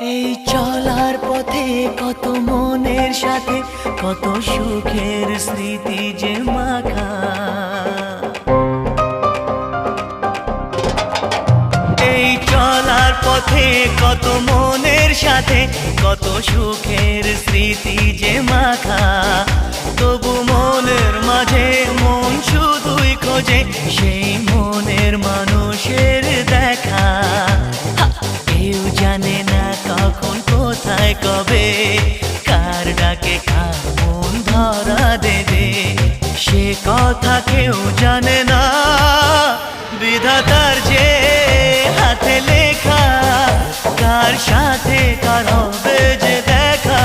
এই চলার পথে কত মনের সাথে কত সুখের স্মৃতি যে মাখা। এই চলার পথে কত মনের সাথে কত সুখের স্মৃতি যে মাখা। তবু মনের মাঝে মন শুধুই খোঁজে সেই মনের মানুষের দেখা। কেউ জানে না কখন কোথায় কবে কার ডাকে কার মন ধরা দেবে, সে কথা কেউ জানে না। বিধাতার যে হাতে লেখা কার সাথে কার হবে যে দেখা।